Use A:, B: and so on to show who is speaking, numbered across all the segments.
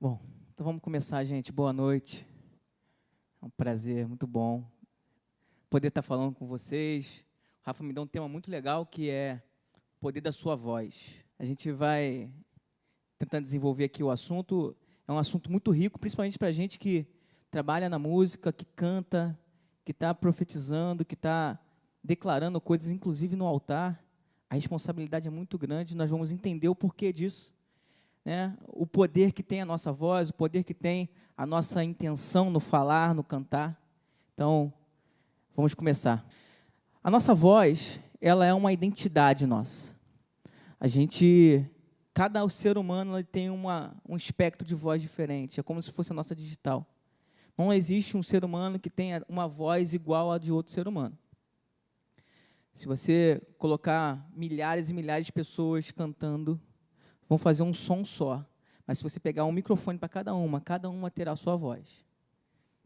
A: Bom, então vamos começar, gente. Boa noite. É um prazer, muito bom poder estar falando com vocês. O Rafa me deu um tema muito legal, que é o poder da sua voz. A gente vai tentando desenvolver aqui o assunto. É um assunto muito rico, principalmente para a gente que trabalha na música, que canta, que está profetizando, que está declarando coisas, inclusive no altar. A responsabilidade é muito grande, nós vamos entender o porquê disso. Né? O poder que tem a nossa voz, o poder que tem a nossa intenção no falar, no cantar. Então, vamos começar. A nossa voz, ela é uma identidade nossa. Cada ser humano ele tem um espectro de voz diferente, é como se fosse a nossa digital. Não existe um ser humano que tenha uma voz igual à de outro ser humano. Se você colocar milhares e milhares de pessoas cantando, vão fazer um som só. Mas se você pegar um microfone para cada uma terá a sua voz.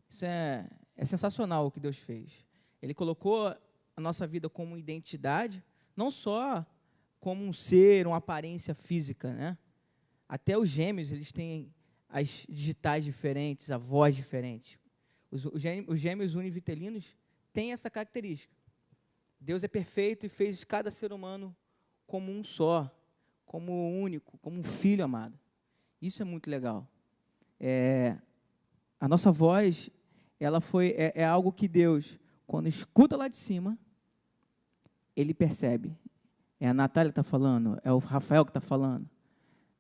A: Isso é sensacional o que Deus fez. Ele colocou a nossa vida como identidade, não só como um ser, uma aparência física, né? Até os gêmeos, eles têm as digitais diferentes, a voz diferente. Os gêmeos univitelinos têm essa característica. Deus é perfeito e fez cada ser humano como um só, como único, como um filho amado. Isso é muito legal. A nossa voz, ela é algo que Deus, quando escuta lá de cima, Ele percebe. É a Natália que está falando, é o Rafael que está falando,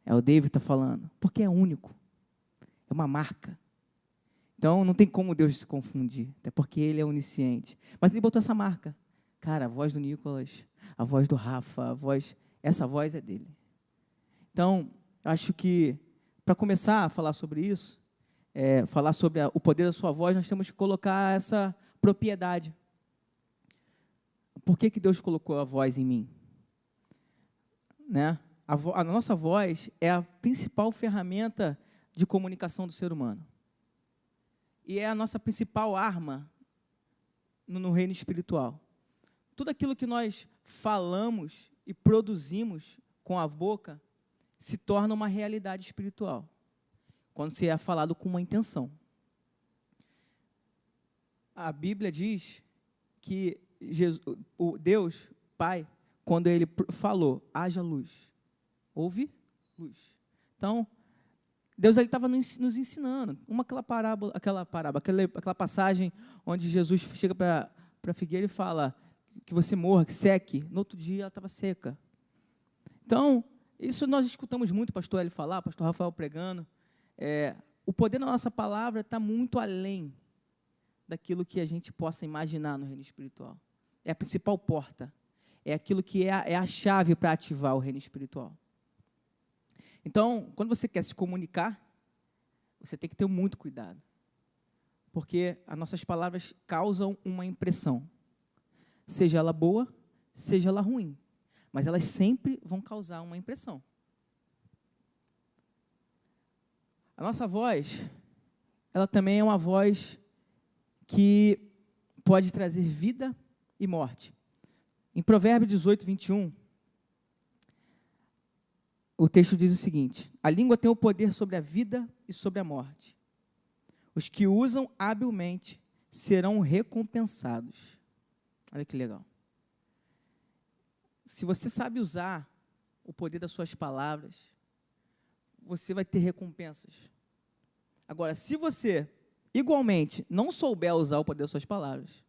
A: é o David que está falando, porque é único, é uma marca. Então, não tem como Deus se confundir, até porque Ele é onisciente. Mas Ele botou essa marca. Cara, a voz do Nicolas, a voz do Rafa, essa voz é dele. Então, acho que, para começar a falar sobre isso, falar sobre o poder da sua voz, nós temos que colocar essa propriedade. Por que Deus colocou a voz em mim? Né? A nossa voz é a principal ferramenta de comunicação do ser humano. E é a nossa principal arma no reino espiritual. Tudo aquilo que nós falamos e produzimos com a boca se torna uma realidade espiritual, quando se é falado com uma intenção. A Bíblia diz que o Deus, Pai, quando Ele falou, haja luz, houve luz. Então, Deus estava nos ensinando. Aquela passagem onde Jesus chega para a figueira e fala que você morra, que seque. No outro dia, ela estava seca. Então, isso nós escutamos muito o pastor Hélio falar, o pastor Rafael pregando. O poder da nossa palavra está muito além daquilo que a gente possa imaginar no reino espiritual. É a principal porta. É aquilo que é a chave para ativar o reino espiritual. Então, quando você quer se comunicar, você tem que ter muito cuidado. Porque as nossas palavras causam uma impressão. Seja ela boa, seja ela ruim. Mas elas sempre vão causar uma impressão. A nossa voz, ela também é uma voz que pode trazer vida e morte. Em Provérbios 18, 21, o texto diz o seguinte: a língua tem o poder sobre a vida e sobre a morte. Os que usam habilmente serão recompensados. Olha que legal. Se você sabe usar o poder das suas palavras, você vai ter recompensas. Agora, se você, igualmente, não souber usar o poder das suas palavras,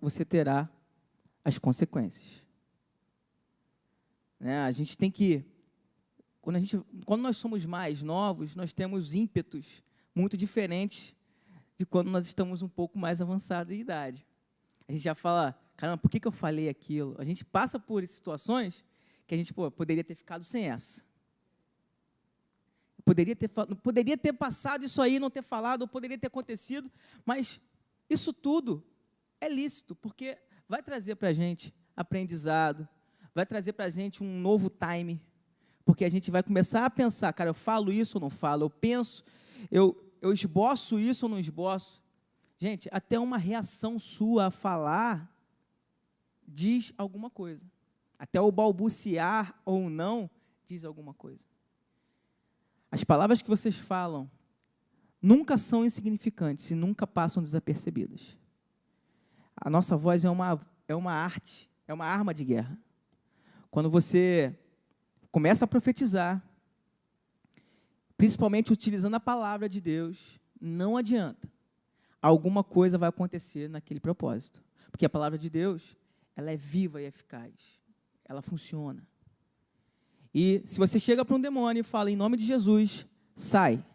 A: você terá as consequências. Né? A gente tem que... Quando nós somos mais novos, nós temos ímpetos muito diferentes de quando nós estamos um pouco mais avançados em idade. A gente já fala, caramba, por que eu falei aquilo? A gente passa por situações que a gente poderia ter ficado sem essa. Poderia ter passado isso aí, não ter falado, ou poderia ter acontecido, mas isso tudo é lícito, porque vai trazer para a gente aprendizado, vai trazer para a gente um novo time, porque a gente vai começar a pensar, cara, eu falo isso ou não falo, eu penso, eu esboço isso ou não esboço. Gente, até uma reação sua a falar diz alguma coisa. Até o balbuciar ou não diz alguma coisa. As palavras que vocês falam nunca são insignificantes e nunca passam desapercebidas. A nossa voz é uma arte, é uma arma de guerra. Quando você começa a profetizar, principalmente utilizando a palavra de Deus, não adianta. Alguma coisa vai acontecer naquele propósito. Porque a palavra de Deus, ela é viva e eficaz. Ela funciona. E se você chega para um demônio e fala, em nome de Jesus, sai.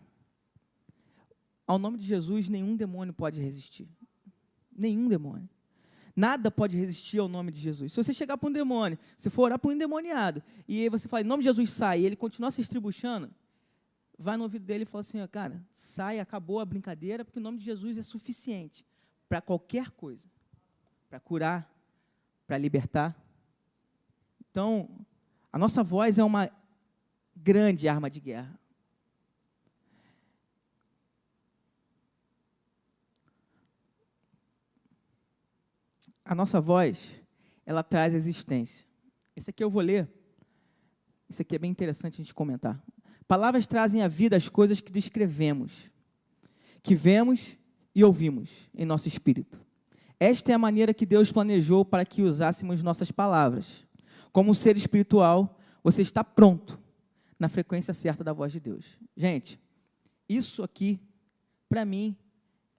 A: Ao nome de Jesus, nenhum demônio pode resistir. Nenhum demônio. Nada pode resistir ao nome de Jesus. Se você chegar para um demônio, se for orar para um endemoniado, e aí você fala, em nome de Jesus, sai, e ele continuar se estribuchando, vai no ouvido dele e fala assim, cara, sai, acabou a brincadeira, porque o nome de Jesus é suficiente para qualquer coisa. Para curar, para libertar. Então, a nossa voz é uma grande arma de guerra. A nossa voz, ela traz existência. Esse aqui eu vou ler. Isso aqui é bem interessante a gente comentar. Palavras trazem à vida as coisas que descrevemos, que vemos e ouvimos em nosso espírito. Esta é a maneira que Deus planejou para que usássemos nossas palavras. Como um ser espiritual, você está pronto na frequência certa da voz de Deus. Gente, isso aqui, para mim,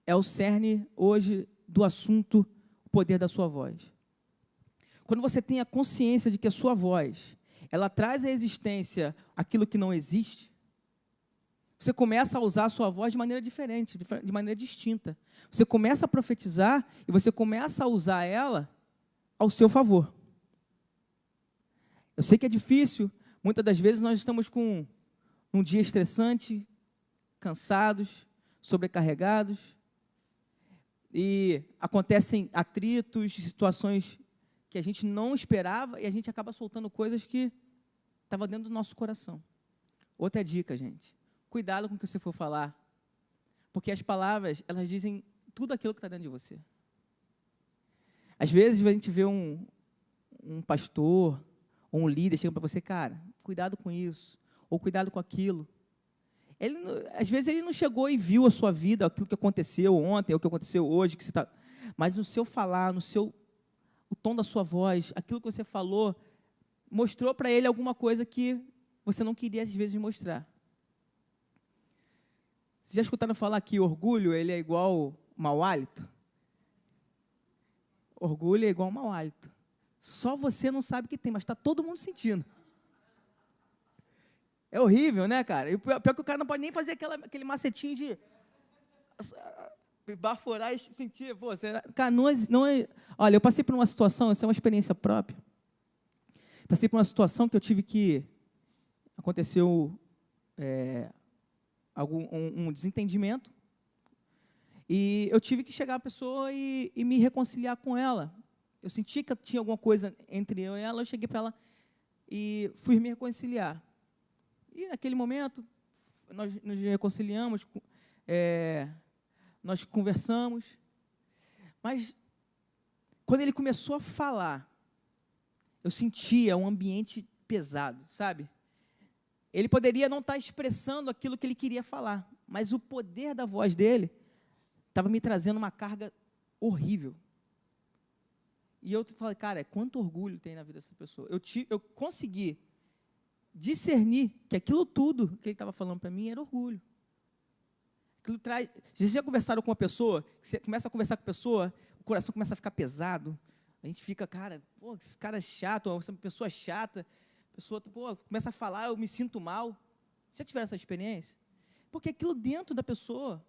A: é o cerne hoje do assunto, o poder da sua voz. Quando você tem a consciência de que a sua voz, ela traz à existência aquilo que não existe, você começa a usar a sua voz de maneira diferente, de maneira distinta. Você começa a profetizar e você começa a usar ela ao seu favor. Eu sei que é difícil, muitas das vezes nós estamos com um dia estressante, cansados, sobrecarregados, e acontecem atritos, situações que a gente não esperava, e a gente acaba soltando coisas que estavam dentro do nosso coração. Outra dica, gente, cuidado com o que você for falar, porque as palavras, elas dizem tudo aquilo que está dentro de você. Às vezes a gente vê um pastor, ou um líder chega para você, cara, cuidado com isso, ou cuidado com aquilo. Às vezes ele não chegou e viu a sua vida, aquilo que aconteceu ontem, ou o que aconteceu hoje, que você tá, mas no seu falar, o tom da sua voz, aquilo que você falou, mostrou para ele alguma coisa que você não queria, às vezes, mostrar. Vocês já escutaram falar que orgulho ele é igual mau hálito? Orgulho é igual mau hálito. Só você não sabe que tem, mas está todo mundo sentindo. É horrível, né, cara? E o pior é que o cara não pode nem fazer aquele macetinho de baforar e sentir. Pô, será? Cara, não é. Olha, eu passei por uma situação, essa é uma experiência própria. Passei por uma situação que eu tive que. Aconteceu um desentendimento. E eu tive que chegar à pessoa e me reconciliar com ela. Eu senti que tinha alguma coisa entre eu e ela, eu cheguei para ela e fui me reconciliar. E, naquele momento, nós nos reconciliamos, nós conversamos, mas, quando ele começou a falar, eu sentia um ambiente pesado, sabe? Ele poderia não estar expressando aquilo que ele queria falar, mas o poder da voz dele estava me trazendo uma carga horrível. E eu falei, cara, quanto orgulho tem na vida dessa pessoa. Eu consegui discernir que aquilo tudo que ele estava falando para mim era orgulho. Vocês já conversaram com uma pessoa, você começa a conversar com a pessoa, o coração começa a ficar pesado, a gente fica, cara, pô, esse cara é chato, essa pessoa é chata, a pessoa, pô, começa a falar, eu me sinto mal. Vocês já tiveram essa experiência? Porque aquilo dentro da pessoa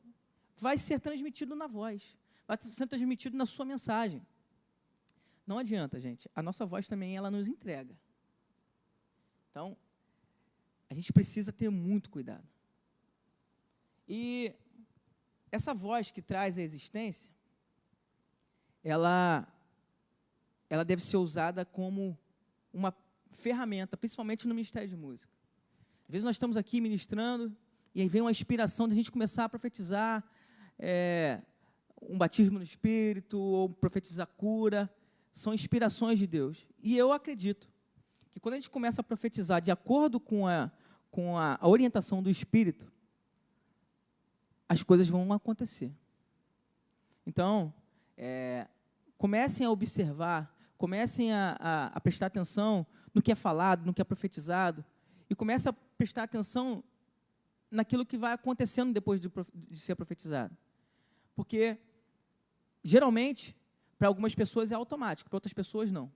A: vai ser transmitido na voz, vai ser transmitido na sua mensagem. Não adianta, gente, a nossa voz também, ela nos entrega. Então, a gente precisa ter muito cuidado. E essa voz que traz a existência, ela deve ser usada como uma ferramenta, principalmente no Ministério de Música. Às vezes nós estamos aqui ministrando, e aí vem uma inspiração de a gente começar a profetizar um batismo no Espírito, ou profetizar cura, são inspirações de Deus. E eu acredito que quando a gente começa a profetizar de acordo com com a orientação do Espírito, as coisas vão acontecer. Então, comecem a observar, comecem a prestar atenção no que é falado, no que é profetizado, e comecem a prestar atenção naquilo que vai acontecendo depois de ser profetizado. Porque, geralmente, para algumas pessoas é automático, para outras pessoas não.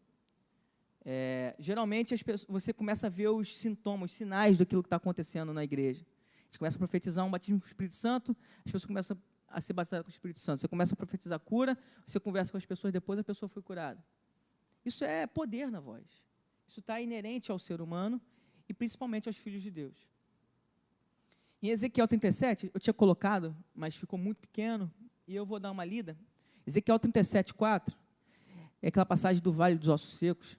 A: Geralmente, você começa a ver os sintomas, os sinais daquilo que está acontecendo na igreja. A gente começa a profetizar um batismo com o Espírito Santo, as pessoas começam a ser batizadas com o Espírito Santo. Você começa a profetizar cura, você conversa com as pessoas, depois a pessoa foi curada. Isso é poder na voz. Isso está inerente ao ser humano e principalmente aos filhos de Deus. Em Ezequiel 37, eu tinha colocado, mas ficou muito pequeno, e eu vou dar uma lida. Ezequiel 37:4 é aquela passagem do Vale dos Ossos Secos.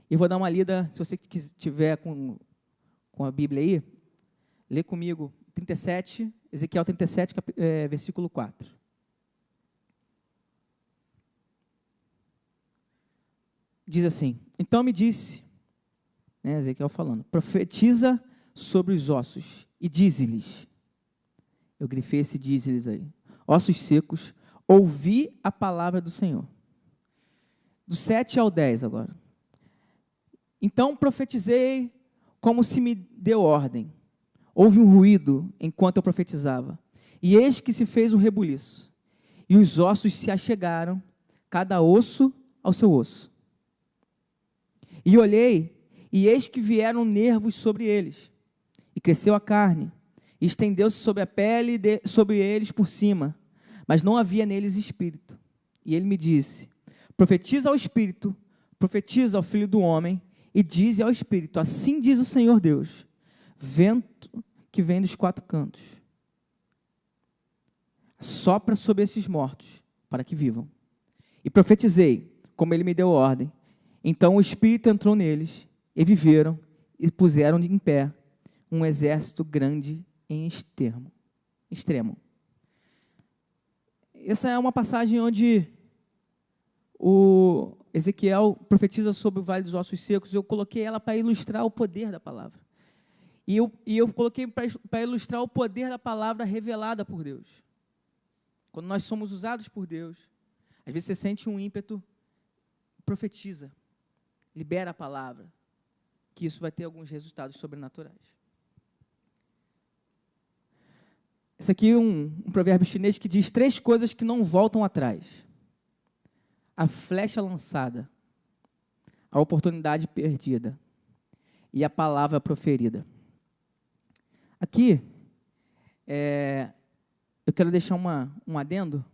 A: Eu vou dar uma lida, se você tiver com a Bíblia aí, lê comigo Ezequiel 37, versículo 4. Diz assim: então me disse, Ezequiel falando, profetiza sobre os ossos e dize-lhes, eu grifei esse dize-lhes aí, ossos secos, ouvi a palavra do Senhor. Do 7 ao 10 agora. Então profetizei como se me deu ordem. Houve um ruído enquanto eu profetizava, e eis que se fez um rebuliço, e os ossos se achegaram, cada osso ao seu osso. E olhei, e eis que vieram nervos sobre eles, e cresceu a carne, e estendeu-se sobre a pele, sobre eles por cima, mas não havia neles espírito. E ele me disse, profetiza ao espírito, profetiza ao filho do homem, e dize ao espírito, assim diz o Senhor Deus, vento que vem dos quatro cantos, sopra sobre esses mortos, para que vivam. E profetizei, como ele me deu ordem. Então o Espírito entrou neles, e viveram, e puseram em pé um exército grande em extremo. Essa é uma passagem onde o Ezequiel profetiza sobre o Vale dos Ossos Secos. Eu coloquei ela para ilustrar o poder da palavra. E eu coloquei para ilustrar o poder da palavra revelada por Deus. Quando nós somos usados por Deus, às vezes você sente um ímpeto, profetiza, libera a palavra, que isso vai ter alguns resultados sobrenaturais. Esse aqui é um provérbio chinês que diz 3 coisas que não voltam atrás. A flecha lançada, a oportunidade perdida e a palavra proferida. Aqui, eu quero deixar um adendo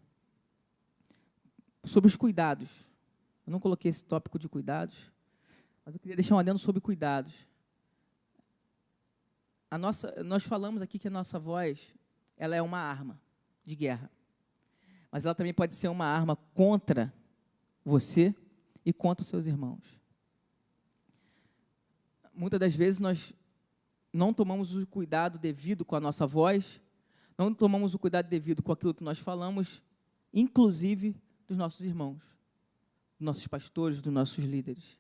A: sobre os cuidados. Eu não coloquei esse tópico de cuidados, mas eu queria deixar um adendo sobre cuidados. Nós falamos aqui que a nossa voz, ela é uma arma de guerra, mas ela também pode ser uma arma contra você e contra os seus irmãos. Muitas das vezes nós não tomamos o cuidado devido com a nossa voz, não tomamos o cuidado devido com aquilo que nós falamos, inclusive dos nossos irmãos, dos nossos pastores, dos nossos líderes.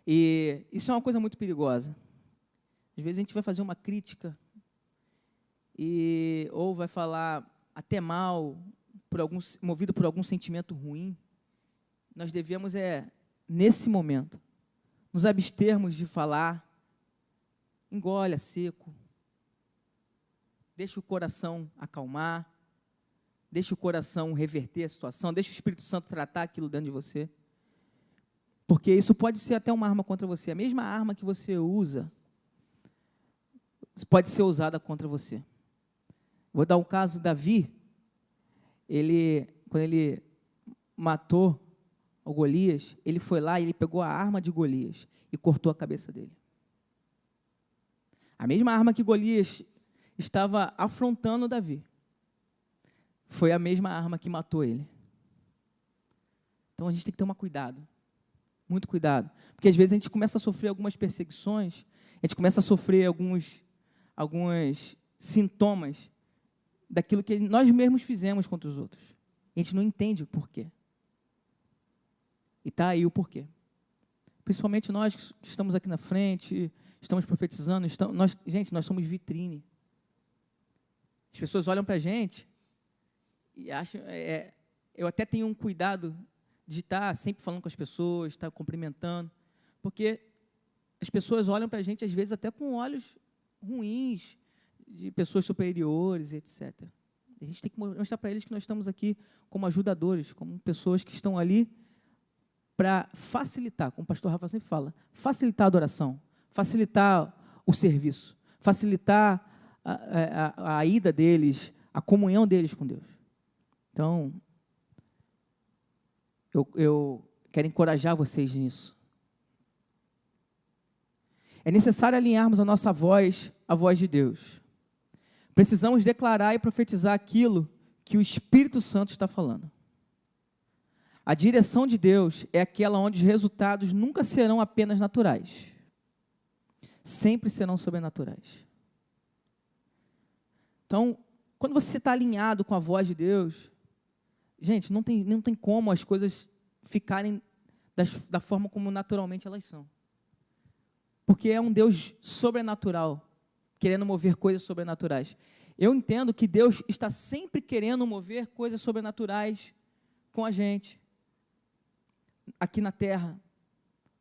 A: E isso é uma coisa muito perigosa. Às vezes a gente vai fazer uma crítica ou vai falar até mal, movido por algum sentimento ruim. Nós devemos, nesse momento, nos abstermos de falar, engole a seco, deixa o coração acalmar, deixa o coração reverter a situação, deixa o Espírito Santo tratar aquilo dentro de você, porque isso pode ser até uma arma contra você. A mesma arma que você usa pode ser usada contra você. Vou dar um caso, Davi, quando ele matou o Golias, ele foi lá e ele pegou a arma de Golias e cortou a cabeça dele. A mesma arma que Golias estava afrontando Davi, foi a mesma arma que matou ele. Então a gente tem que tomar cuidado, muito cuidado, porque às vezes a gente começa a sofrer algumas perseguições, a gente começa a sofrer alguns sintomas daquilo que nós mesmos fizemos contra os outros. A gente não entende o porquê. E está aí o porquê. Principalmente nós que estamos aqui na frente, estamos profetizando, gente, nós somos vitrine. As pessoas olham para a gente e acham... eu até tenho um cuidado de estar sempre falando com as pessoas, estar cumprimentando, porque as pessoas olham para a gente, às vezes, até com olhos ruins, de pessoas superiores, etc. A gente tem que mostrar para eles que nós estamos aqui como ajudadores, como pessoas que estão ali para facilitar, como o pastor Rafa sempre fala, facilitar a adoração, facilitar o serviço, facilitar a ida deles, a comunhão deles com Deus. Então, eu quero encorajar vocês nisso. É necessário alinharmos a nossa voz à voz de Deus. Precisamos declarar e profetizar aquilo que o Espírito Santo está falando. A direção de Deus é aquela onde os resultados nunca serão apenas naturais. Sempre serão sobrenaturais. Então, quando você está alinhado com a voz de Deus, gente, não tem como as coisas ficarem da forma como naturalmente elas são. Porque é um Deus sobrenatural, querendo mover coisas sobrenaturais. Eu entendo que Deus está sempre querendo mover coisas sobrenaturais com a gente, aqui na terra.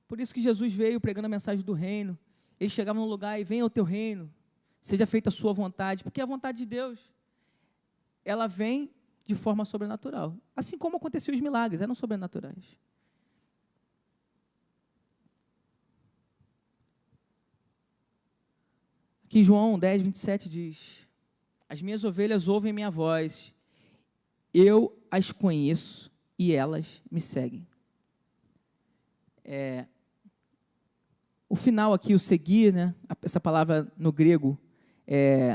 A: Por isso que Jesus veio pregando a mensagem do reino. Ele chegava num lugar e venha ao teu reino, seja feita a sua vontade, porque a vontade de Deus, ela vem de forma sobrenatural. Assim como aconteciam os milagres, eram sobrenaturais. Aqui João 10, 27 diz: as minhas ovelhas ouvem minha voz, eu as conheço e elas me seguem. O final aqui, o seguir, né, essa palavra no grego,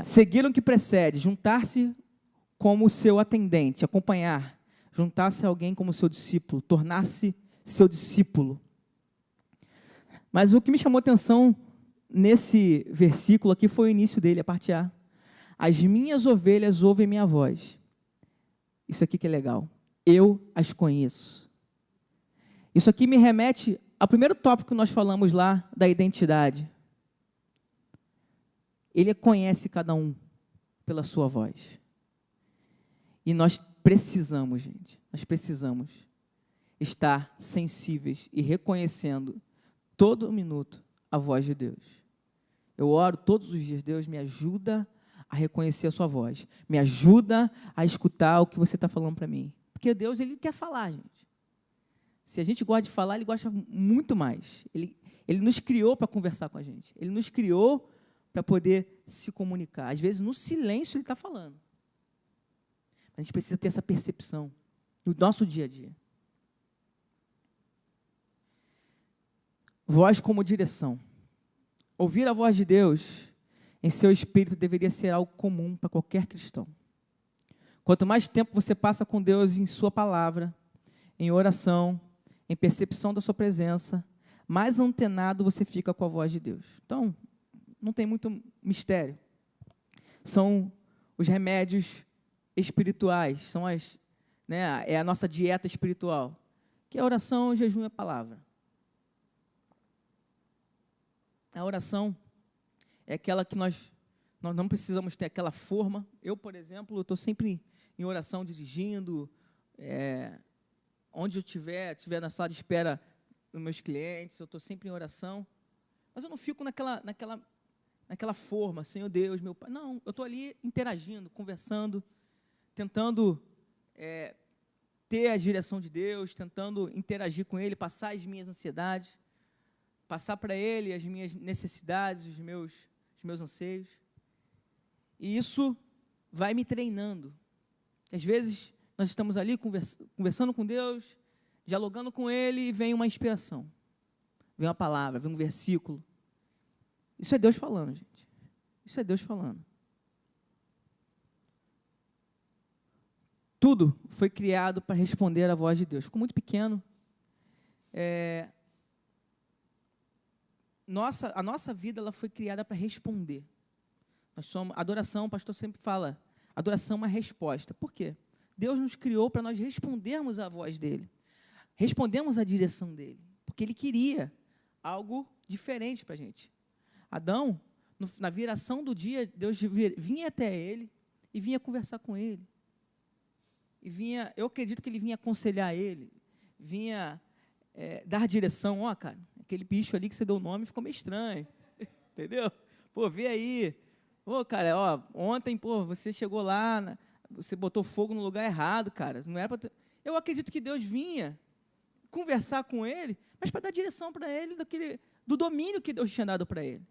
A: seguir o que precede, juntar-se como seu atendente, acompanhar, juntar-se a alguém como seu discípulo, tornar-se seu discípulo. Mas o que me chamou a atenção nesse versículo aqui foi o início dele, a parte A. As minhas ovelhas ouvem minha voz. Isso aqui que é legal. Eu as conheço. Isso aqui me remete ao primeiro tópico que nós falamos lá, da identidade. Ele conhece cada um pela sua voz. E nós precisamos, gente, nós precisamos estar sensíveis e reconhecendo todo minuto a voz de Deus. Eu oro todos os dias: Deus, me ajuda a reconhecer a sua voz, me ajuda a escutar o que você está falando para mim. Porque Deus, Ele quer falar, gente. Se a gente gosta de falar, Ele gosta muito mais. Ele nos criou para conversar com a gente. Ele nos criou para poder se comunicar. Às vezes, no silêncio, Ele está falando. A gente precisa ter essa percepção no nosso dia a dia. Voz como direção. Ouvir a voz de Deus em seu espírito deveria ser algo comum para qualquer cristão. Quanto mais tempo você passa com Deus em sua palavra, em oração, em percepção da sua presença, mais antenado você fica com a voz de Deus. Então, não tem muito mistério. São os remédios espirituais, são é a nossa dieta espiritual, que é a oração, o jejum e a palavra. A oração é aquela que nós não precisamos ter aquela forma. Eu, por exemplo, estou sempre em oração, dirigindo, onde eu estiver na sala de espera dos meus clientes, eu estou sempre em oração, mas eu não fico naquela forma, Senhor Deus, meu Pai. Não, eu estou ali interagindo, conversando, tentando ter a direção de Deus, tentando interagir com Ele, passar as minhas ansiedades, passar para Ele as minhas necessidades, os meus anseios. E isso vai me treinando. Às vezes, nós estamos ali conversando com Deus, dialogando com Ele, e vem uma inspiração. Vem uma palavra, vem um versículo. Isso é Deus falando, gente. Isso é Deus falando. Tudo foi criado para responder à voz de Deus. Ficou muito pequeno. A nossa vida ela foi criada para responder. Adoração, o pastor sempre fala, adoração é uma resposta. Por quê? Deus nos criou para nós respondermos à voz dEle. Respondemos à direção dEle. Porque Ele queria algo diferente para a gente. Adão, na viração do dia, Deus vinha até ele e vinha conversar com ele. E vinha, eu acredito que ele vinha aconselhar ele, vinha dar direção. Ó, cara, aquele bicho ali que você deu o nome ficou meio estranho, entendeu? Pô, vê aí. Ô, cara, ó, ontem, pô, você chegou lá, você botou fogo no lugar errado, cara. Não era para. Eu acredito que Deus vinha conversar com ele, mas para dar direção para ele do domínio que Deus tinha dado para ele.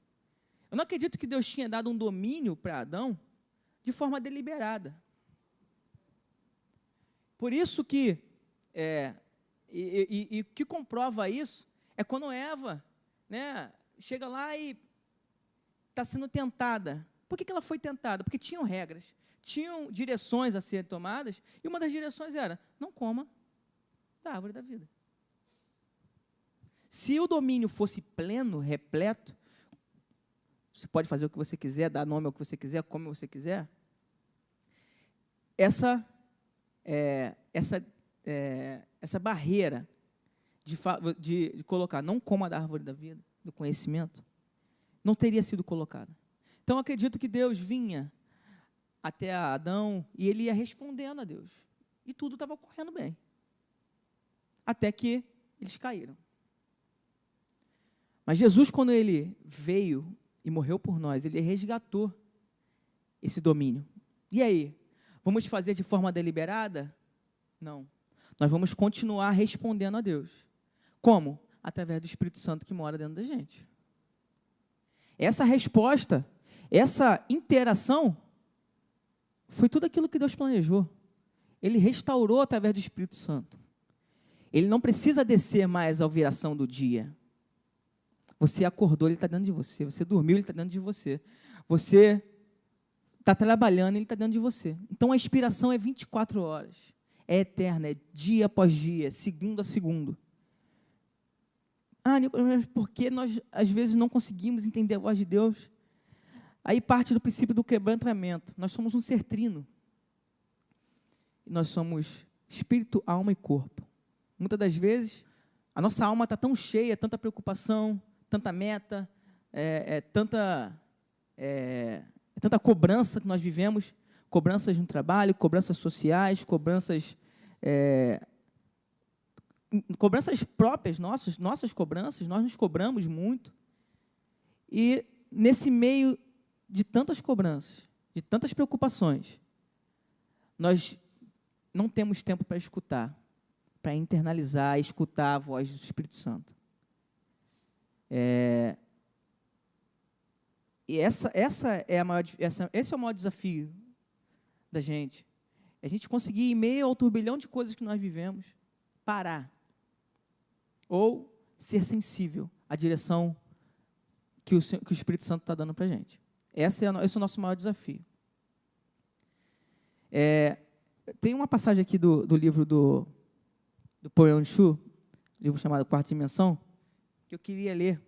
A: Eu não acredito que Deus tinha dado um domínio para Adão de forma deliberada. Por isso que, e o que comprova isso é quando Eva, né, chega lá e está sendo tentada. Por que ela foi tentada? Porque tinham regras, tinham direções a serem tomadas, e uma das direções era, não coma da árvore da vida. Se o domínio fosse pleno, repleto, você pode fazer o que você quiser, dar nome ao que você quiser, como você quiser, essa barreira de colocar, não coma da árvore da vida, do conhecimento, não teria sido colocada. Então, eu acredito que Deus vinha até Adão e ele ia respondendo a Deus. E tudo estava correndo bem. Até que eles caíram. Mas Jesus, quando ele veio e morreu por nós, ele resgatou esse domínio. E aí? Vamos fazer de forma deliberada? Não. Nós vamos continuar respondendo a Deus. Como? Através do Espírito Santo que mora dentro da gente. Essa resposta, essa interação, foi tudo aquilo que Deus planejou. Ele restaurou através do Espírito Santo. Ele não precisa descer mais ao viração do dia. Você acordou, ele está dentro de você. Você dormiu, ele está dentro de você. Você está trabalhando, ele está dentro de você. Então, a inspiração é 24 horas. É eterna, é dia após dia, segundo a segundo. Mas por que nós, às vezes, não conseguimos entender a voz de Deus? Aí parte do princípio do quebrantamento. Nós somos um ser trino. Nós somos espírito, alma e corpo. Muitas das vezes, a nossa alma está tão cheia, tanta preocupação, tanta meta, tanta cobrança que nós vivemos, cobranças no trabalho, cobranças sociais, cobranças próprias, nossas cobranças, nós nos cobramos muito. E, nesse meio de tantas cobranças, de tantas preocupações, nós não temos tempo para escutar, para internalizar, escutar a voz do Espírito Santo. E esse é o maior desafio da gente. É a gente conseguir, em meio ao turbilhão de coisas que nós vivemos, parar. Ou ser sensível à direção que o Espírito Santo está dando para a gente. Esse é o nosso maior desafio. Tem uma passagem aqui do livro do Paul Yong-Shu, livro chamado Quarta Dimensão, que eu queria ler.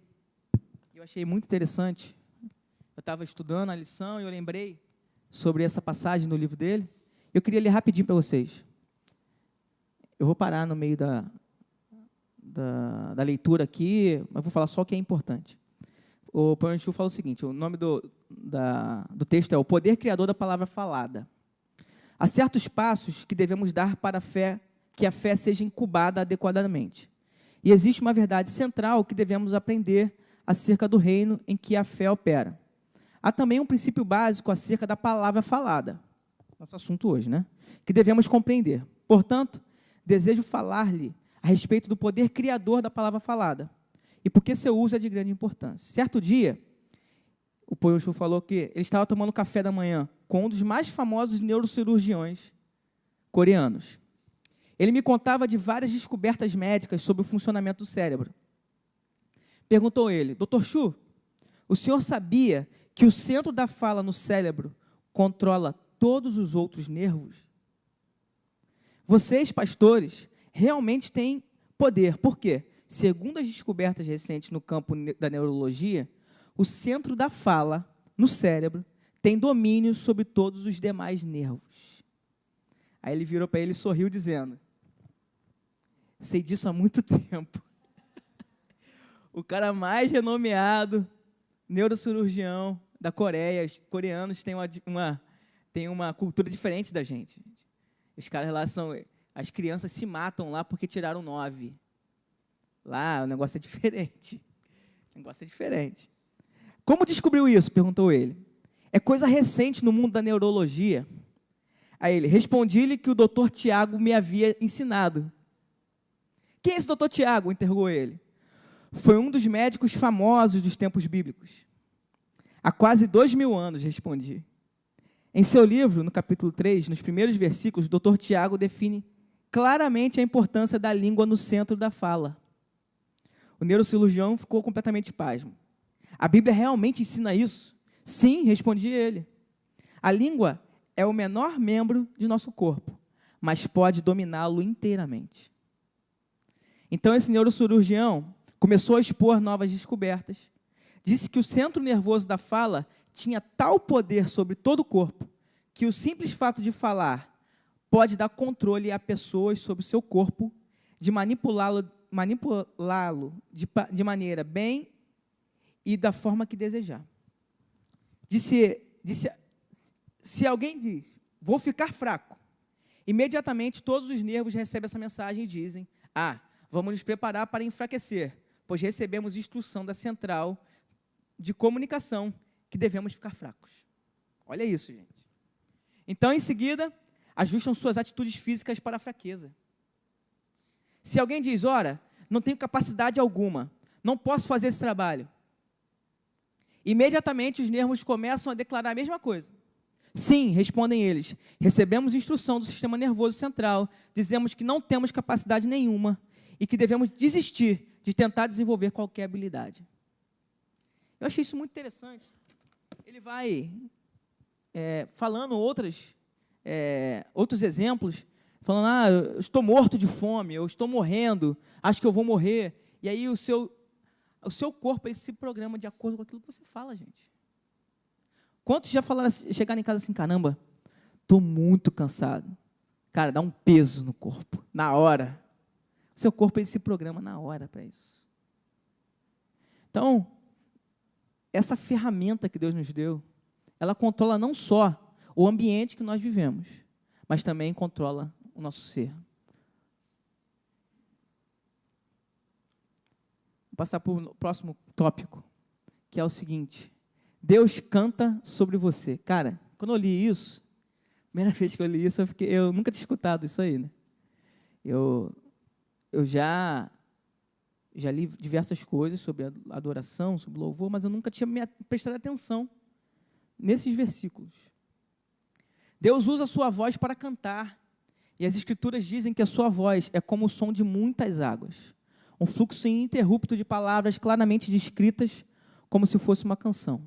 A: Eu achei muito interessante. Eu estava estudando a lição e eu lembrei sobre essa passagem no livro dele. Eu queria ler rapidinho para vocês. Eu vou parar no meio da leitura aqui, mas vou falar só o que é importante. O Paul Yong-Shu fala o seguinte, o nome do texto é O Poder Criador da Palavra Falada. Há certos passos que devemos dar para que a fé seja incubada adequadamente. E existe uma verdade central que devemos aprender acerca do reino em que a fé opera. Há também um princípio básico acerca da palavra falada, nosso assunto hoje, né? Que devemos compreender. Portanto, desejo falar-lhe a respeito do poder criador da palavra falada e porque seu uso é de grande importância. Certo dia, o Paul Yong-Shu falou que ele estava tomando café da manhã com um dos mais famosos neurocirurgiões coreanos. Ele me contava de várias descobertas médicas sobre o funcionamento do cérebro. Perguntou ele, Dr. Shu, o senhor sabia que o centro da fala no cérebro controla todos os outros nervos? Vocês, pastores, realmente têm poder. Por quê? Segundo as descobertas recentes no campo da neurologia, o centro da fala no cérebro tem domínio sobre todos os demais nervos. Aí ele virou para ele e sorriu, dizendo, sei disso há muito tempo. O cara mais renomeado neurocirurgião da Coreia. Os coreanos têm uma cultura diferente da gente. Os caras lá as crianças se matam lá porque tiraram 9. Lá o negócio é diferente. O negócio é diferente. Como descobriu isso? Perguntou ele. É coisa recente no mundo da neurologia. Aí ele, respondi-lhe que o doutor Tiago me havia ensinado. Quem é esse doutor Tiago? Interrogou ele. Foi um dos médicos famosos dos tempos bíblicos. Há quase 2000 anos, respondi. Em seu livro, no capítulo 3, nos primeiros versículos, o doutor Tiago define claramente a importância da língua no centro da fala. O neurocirurgião ficou completamente pasmo. A Bíblia realmente ensina isso? Sim, respondi ele. A língua é o menor membro de nosso corpo, mas pode dominá-lo inteiramente. Então, esse neurocirurgião começou a expor novas descobertas. Disse que o centro nervoso da fala tinha tal poder sobre todo o corpo, que o simples fato de falar pode dar controle a pessoas sobre o seu corpo, de manipulá-lo de maneira bem e da forma que desejar. Disse, se alguém diz, vou ficar fraco, imediatamente todos os nervos recebem essa mensagem e dizem, vamos nos preparar para enfraquecer, pois recebemos instrução da central de comunicação que devemos ficar fracos. Olha isso, gente. Então, em seguida, ajustam suas atitudes físicas para a fraqueza. Se alguém diz, ora, não tenho capacidade alguma, não posso fazer esse trabalho, imediatamente os nervos começam a declarar a mesma coisa. Sim, respondem eles, recebemos instrução do sistema nervoso central, dizemos que não temos capacidade nenhuma e que devemos desistir de tentar desenvolver qualquer habilidade. Eu achei isso muito interessante. Ele vai falando outros exemplos, falando, eu estou morto de fome, eu estou morrendo, acho que eu vou morrer. E aí o seu corpo ele se programa de acordo com aquilo que você fala, gente. Quantos já falaram, chegaram em casa assim, caramba, estou muito cansado. Cara, dá um peso no corpo, na hora. O seu corpo ele se programa na hora para isso. Então, essa ferramenta que Deus nos deu, ela controla não só o ambiente que nós vivemos, mas também controla o nosso ser. Vou passar para o próximo tópico, que é o seguinte: Deus canta sobre você. Cara, quando eu li isso, primeira vez que eu li isso, eu nunca tinha escutado isso aí, né? Eu já li diversas coisas sobre adoração, sobre louvor, mas eu nunca tinha prestado atenção nesses versículos. Deus usa a sua voz para cantar, e as Escrituras dizem que a sua voz é como o som de muitas águas, um fluxo ininterrupto de palavras claramente descritas, como se fosse uma canção.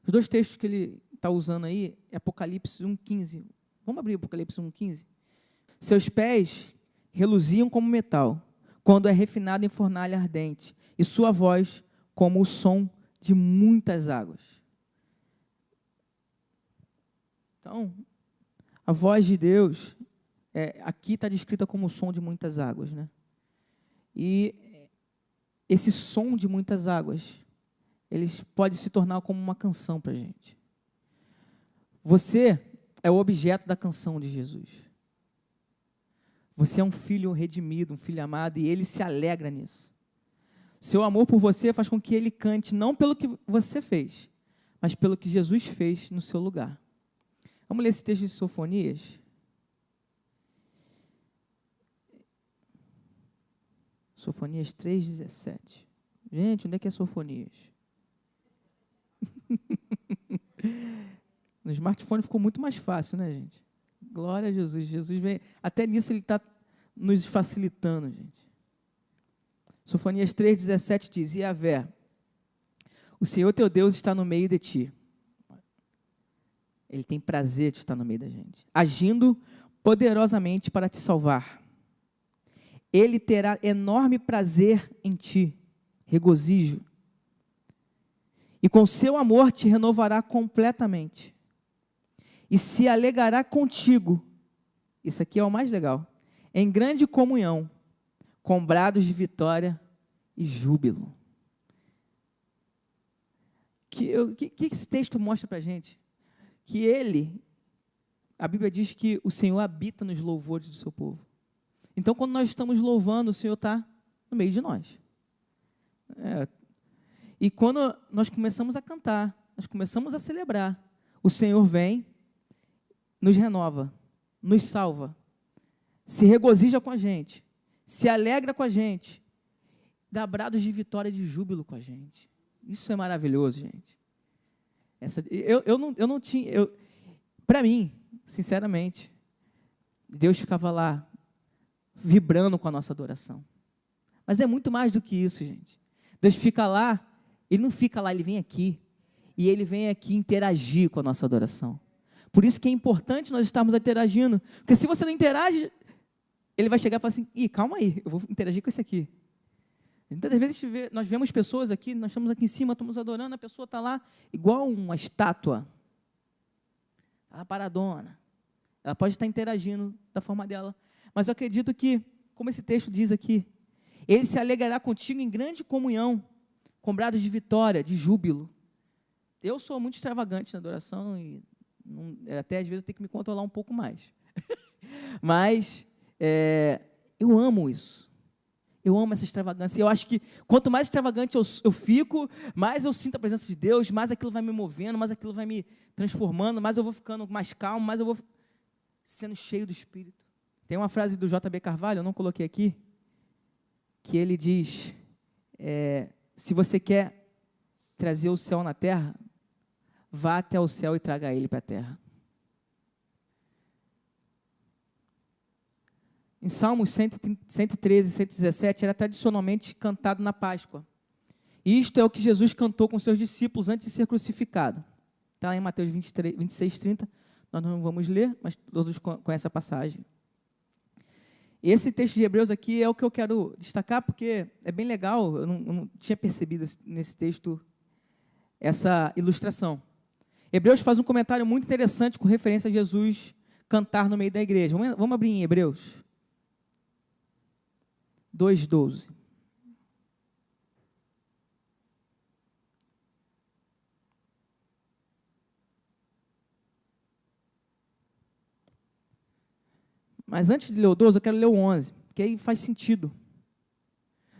A: Os dois textos que ele está usando aí é Apocalipse 1,15. Vamos abrir Apocalipse 1,15? Seus pés reluziam como metal, quando é refinado em fornalha ardente, e sua voz como o som de muitas águas. Então, a voz de Deus, aqui está descrita como o som de muitas águas, né? E esse som de muitas águas, ele pode se tornar como uma canção para a gente. Você é o objeto da canção de Jesus. Você é um filho redimido, um filho amado, e ele se alegra nisso. Seu amor por você faz com que ele cante, não pelo que você fez, mas pelo que Jesus fez no seu lugar. Vamos ler esse texto de Sofonias? Sofonias 3,17. Gente, onde é que é Sofonias? No smartphone ficou muito mais fácil, né, gente? Glória a Jesus. Jesus vem, até nisso ele está nos facilitando, gente. Sofonias 3,17 diz, Yahvé, o Senhor teu Deus está no meio de ti. Ele tem prazer de estar no meio da gente, agindo poderosamente para te salvar. Ele terá enorme prazer em ti, regozijo, e com seu amor te renovará completamente, e se alegrará contigo, isso aqui é o mais legal, em grande comunhão, com brados de vitória e júbilo. que esse texto mostra para a gente? Que a Bíblia diz que o Senhor habita nos louvores do seu povo. Então, quando nós estamos louvando, o Senhor está no meio de nós. E quando nós começamos a cantar, nós começamos a celebrar, o Senhor vem, nos renova, nos salva, se regozija com a gente, se alegra com a gente, dá brados de vitória e de júbilo com a gente. Isso é maravilhoso, gente. Eu não tinha... Para mim, sinceramente, Deus ficava lá, vibrando com a nossa adoração. Mas é muito mais do que isso, gente. Deus fica lá, Ele não fica lá, Ele vem aqui. E Ele vem aqui interagir com a nossa adoração. Por isso que é importante nós estarmos interagindo. Porque se você não interage, Ele vai chegar e falar assim, calma aí, eu vou interagir com esse aqui. Muitas vezes nós vemos pessoas aqui, nós estamos aqui em cima, estamos adorando, a pessoa está lá igual uma estátua. Ela paradona. Ela pode estar interagindo da forma dela. Mas eu acredito que, como esse texto diz aqui, Ele se alegrará contigo em grande comunhão, com brados de vitória, de júbilo. Eu sou muito extravagante na adoração e até às vezes eu tenho que me controlar um pouco mais. Mas eu amo isso. Eu amo essa extravagância. Eu acho que quanto mais extravagante eu fico, mais eu sinto a presença de Deus, mais aquilo vai me movendo, mais aquilo vai me transformando, mais eu vou ficando mais calmo, mais eu vou sendo cheio do Espírito. Tem uma frase do J.B. Carvalho, eu não coloquei aqui, que ele diz, se você quer trazer o céu na terra, vá até o céu e traga ele para a terra. Em Salmos 113 e 117, era tradicionalmente cantado na Páscoa. E isto é o que Jesus cantou com seus discípulos antes de ser crucificado. Está lá em Mateus 26, 30. Nós não vamos ler, mas todos conhecem a passagem. Esse texto de Hebreus aqui é o que eu quero destacar, porque é bem legal, eu não tinha percebido nesse texto essa ilustração. Hebreus faz um comentário muito interessante com referência a Jesus cantar no meio da igreja. Vamos abrir em Hebreus 2:12. Mas antes de ler o 12, eu quero ler o 11, que aí faz sentido.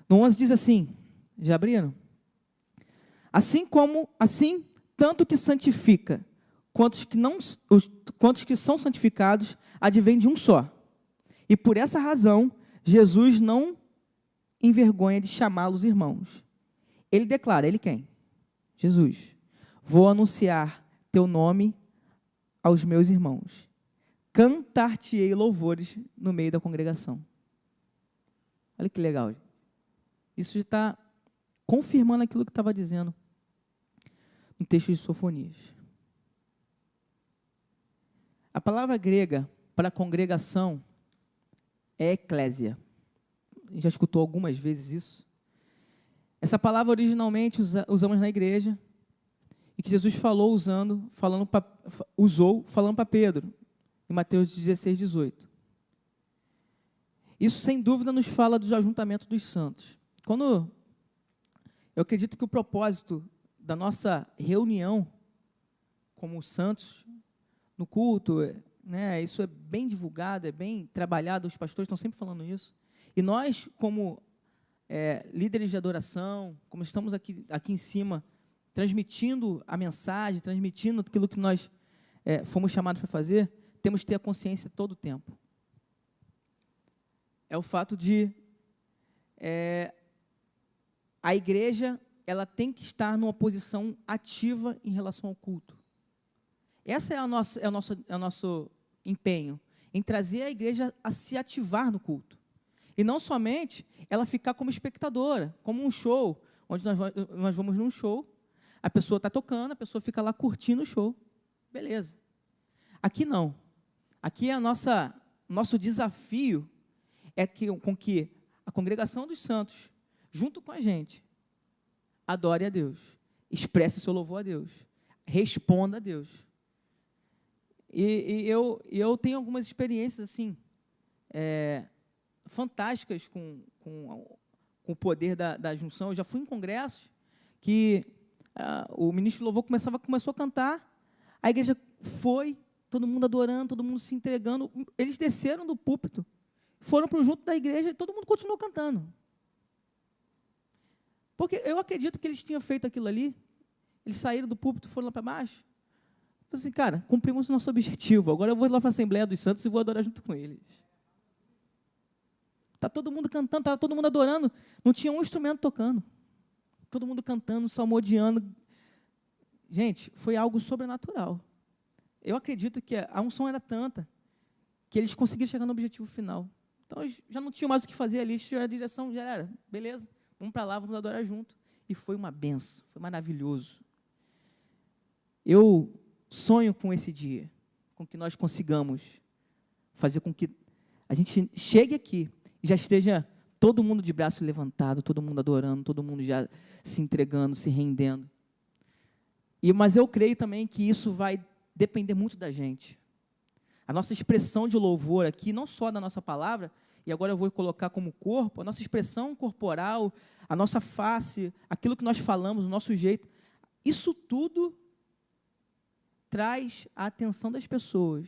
A: No 11 diz assim, já abriram? Assim, tanto que santifica, quantos que são santificados, advém de um só. E por essa razão, Jesus não envergonha de chamá-los irmãos. Ele declara, ele quem? Jesus. Vou anunciar teu nome aos meus irmãos. Cantar-te-ei louvores no meio da congregação. Olha que legal. Isso já está confirmando aquilo que estava dizendo no texto de Sofonias. A palavra grega para congregação é eclésia. Já escutou algumas vezes isso? Essa palavra originalmente usamos na igreja e que Jesus usou falando para Pedro, em Mateus 16, 18. Isso, sem dúvida, nos fala do ajuntamento dos santos. Eu acredito que o propósito da nossa reunião como santos no culto, isso é bem divulgado, é bem trabalhado, os pastores estão sempre falando isso. E nós, como líderes de adoração, como estamos aqui em cima, transmitindo a mensagem, transmitindo aquilo que nós fomos chamados para fazer, temos que ter a consciência todo o tempo. É o fato de a igreja ela tem que estar numa posição ativa em relação ao culto. Esse é o nosso empenho, em trazer a igreja a se ativar no culto. E não somente ela ficar como espectadora, como um show, onde nós vamos num show, a pessoa está tocando, a pessoa fica lá curtindo o show. Beleza. Aqui não. Aqui nosso desafio é com que a congregação dos santos, junto com a gente, adore a Deus, expresse o seu louvor a Deus, responda a Deus. E eu tenho algumas experiências assim, fantásticas com o poder da junção. Eu já fui em congressos que o ministro de louvor começou a cantar, a igreja foi, todo mundo adorando, todo mundo se entregando. Eles desceram do púlpito, foram para o junto da igreja e todo mundo continuou cantando. Porque eu acredito que eles tinham feito aquilo ali, eles saíram do púlpito, foram lá para baixo. Eu falei assim, cara, cumprimos o nosso objetivo, agora eu vou lá para a Assembleia dos Santos e vou adorar junto com eles. Está todo mundo cantando, está todo mundo adorando, não tinha um instrumento tocando. Todo mundo cantando, salmodiando. Gente, foi algo sobrenatural. Eu acredito que a unção era tanta que eles conseguiram chegar no objetivo final. Então, eles já não tinham mais o que fazer ali, eles tiveram a direção, já era, beleza, vamos para lá, vamos adorar junto. E foi uma benção, foi maravilhoso. Eu sonho com esse dia, com que nós consigamos fazer com que a gente chegue aqui e já esteja todo mundo de braço levantado, todo mundo adorando, todo mundo já se entregando, se rendendo. Mas eu creio também que isso vai depender muito da gente. A nossa expressão de louvor aqui, não só da nossa palavra, e agora eu vou colocar como corpo, a nossa expressão corporal, a nossa face, aquilo que nós falamos, o nosso jeito, isso tudo traz a atenção das pessoas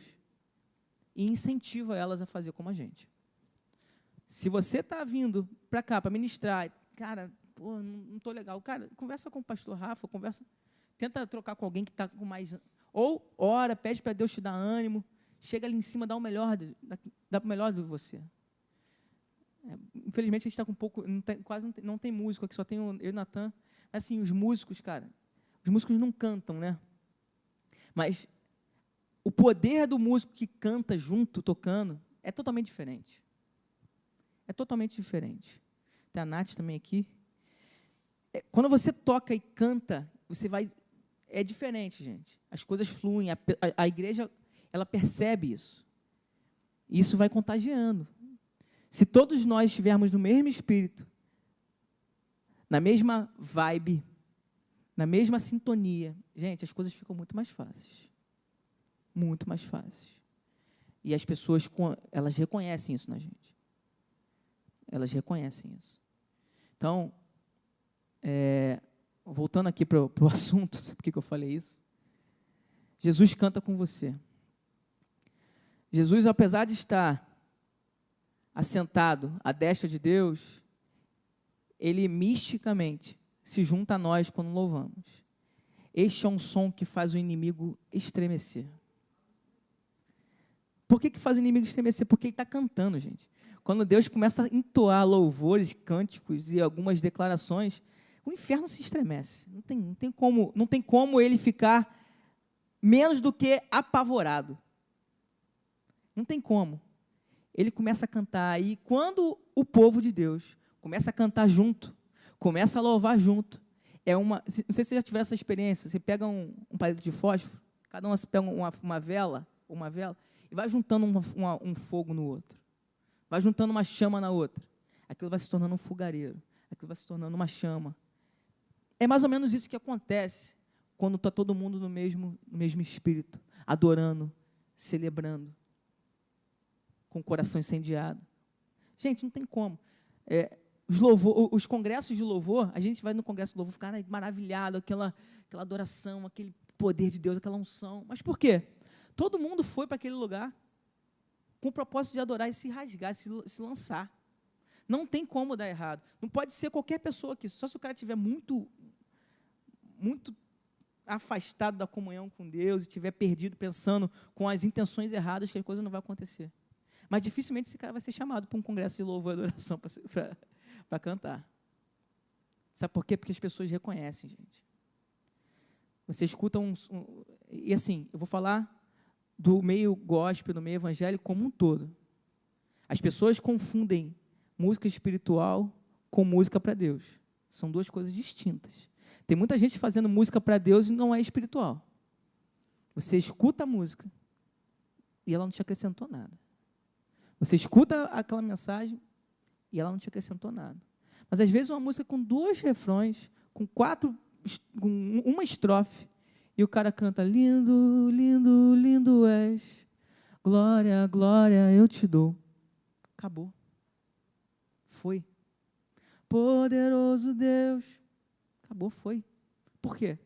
A: e incentiva elas a fazer como a gente. Se você está vindo para cá para ministrar, cara, pô, não estou legal, cara, conversa com o pastor Rafa, tenta trocar com alguém que está com mais... Ou ora, pede para Deus te dar ânimo, chega ali em cima, dá o melhor de você. Infelizmente, a gente está com pouco, quase não tem músico aqui, só tem eu e o Natan. Mas, assim, os músicos, cara, os músicos não cantam, né? Mas o poder do músico que canta junto, tocando, é totalmente diferente. É totalmente diferente. Tem a Nath também aqui. Quando você toca e canta, você vai... É diferente, gente. As coisas fluem, a igreja, ela percebe isso. E isso vai contagiando. Se todos nós estivermos no mesmo espírito, na mesma vibe, na mesma sintonia, gente, as coisas ficam muito mais fáceis. Muito mais fáceis. E as pessoas, elas reconhecem isso na gente. Elas reconhecem isso. Então, voltando aqui para o assunto, não sei por que eu falei isso. Jesus canta com você. Jesus, apesar de estar assentado à destra de Deus, ele misticamente se junta a nós quando louvamos. Este é um som que faz o inimigo estremecer. Por que faz o inimigo estremecer? Porque ele está cantando, gente. Quando Deus começa a entoar louvores, cânticos e algumas declarações, o inferno se estremece. Não tem como ele ficar menos do que apavorado. Não tem como. Ele começa a cantar, e quando o povo de Deus começa a cantar junto, começa a louvar junto, não sei se você já tiver essa experiência, você pega um palito de fósforo, cada um pega uma vela, e vai juntando um fogo no outro, vai juntando uma chama na outra, aquilo vai se tornando um fogareiro, aquilo vai se tornando uma chama. É mais ou menos isso que acontece quando está todo mundo no mesmo espírito, adorando, celebrando, com o coração incendiado. Gente, não tem como. Os congressos de louvor, a gente vai no congresso de louvor ficar maravilhado, aquela adoração, aquele poder de Deus, aquela unção. Mas por quê? Todo mundo foi para aquele lugar com o propósito de adorar e se rasgar, se lançar. Não tem como dar errado. Não pode ser qualquer pessoa aqui. Só se o cara estiver muito afastado da comunhão com Deus e estiver perdido, pensando com as intenções erradas, que a coisa não vai acontecer. Mas dificilmente esse cara vai ser chamado para um congresso de louvor e adoração para cantar. Sabe por quê? Porque as pessoas reconhecem, gente. Você escuta e assim, eu vou falar do meio gospel, do meio evangélico como um todo. As pessoas confundem música espiritual com música para Deus. São duas coisas distintas. Tem muita gente fazendo música para Deus e não é espiritual. Você escuta a música e ela não te acrescentou nada. Você escuta aquela mensagem e ela não te acrescentou nada. Mas, às vezes, uma música com 2 refrões, com uma estrofe, e o cara canta, lindo, lindo, lindo és, glória, glória eu te dou. Acabou. Foi. Poderoso Deus. Acabou, foi. Por quê?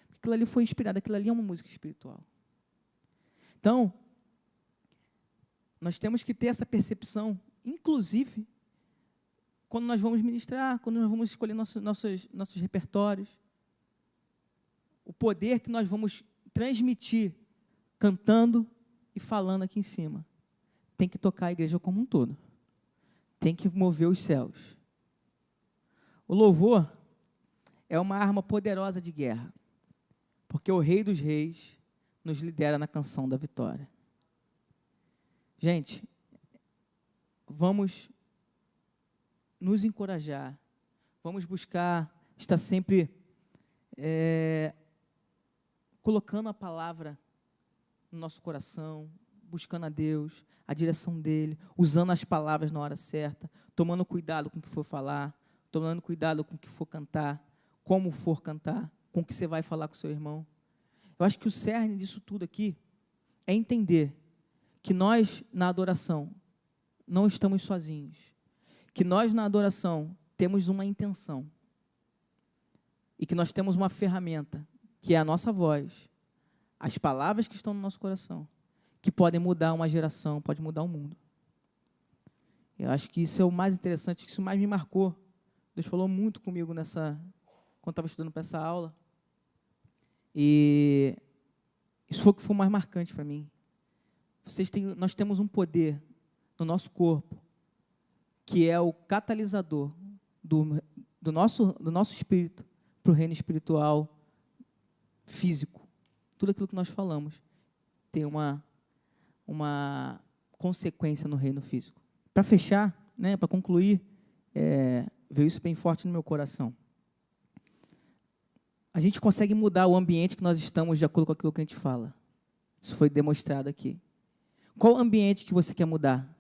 A: Porque aquilo ali foi inspirado, aquilo ali é uma música espiritual. Então, nós temos que ter essa percepção, inclusive, quando nós vamos ministrar, quando nós vamos escolher nossos repertórios, o poder que nós vamos transmitir cantando e falando aqui em cima. Tem que tocar a igreja como um todo. Tem que mover os céus. O louvor é uma arma poderosa de guerra, porque o Rei dos Reis nos lidera na canção da vitória. Gente, vamos nos encorajar, vamos buscar estar sempre colocando a palavra no nosso coração, buscando a Deus, a direção dEle, usando as palavras na hora certa, tomando cuidado com o que for falar, tomando cuidado com o que for cantar, como for cantar, com o que você vai falar com o seu irmão. Eu acho que o cerne disso tudo aqui é entender que nós, na adoração, não estamos sozinhos, que nós, na adoração, temos uma intenção e que nós temos uma ferramenta, que é a nossa voz, as palavras que estão no nosso coração, que podem mudar uma geração, pode mudar o mundo. Eu acho que isso é o mais interessante, que isso mais me marcou. Deus falou muito comigo quando estava estudando para essa aula. E isso foi o que foi mais marcante para mim. Nós temos um poder no nosso corpo, que é o catalisador do nosso espírito para o reino espiritual físico. Tudo aquilo que nós falamos tem uma consequência no reino físico. Para fechar, para concluir, veio isso bem forte no meu coração. A gente consegue mudar o ambiente que nós estamos de acordo com aquilo que a gente fala. Isso foi demonstrado aqui. Qual ambiente que você quer mudar?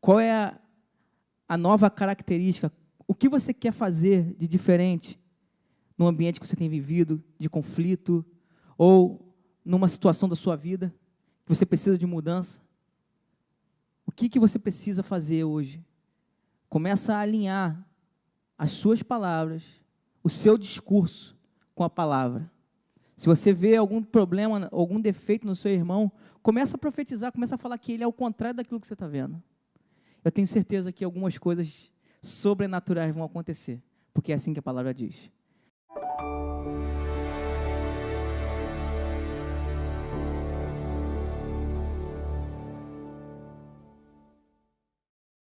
A: Qual é a nova característica? O que você quer fazer de diferente no ambiente que você tem vivido, de conflito, ou numa situação da sua vida, que você precisa de mudança? O que você precisa fazer hoje? Começa a alinhar as suas palavras, o seu discurso com a palavra. Se você vê algum problema, algum defeito no seu irmão, começa a profetizar, começa a falar que ele é o contrário daquilo que você está vendo. Eu tenho certeza que algumas coisas sobrenaturais vão acontecer, porque é assim que a palavra diz.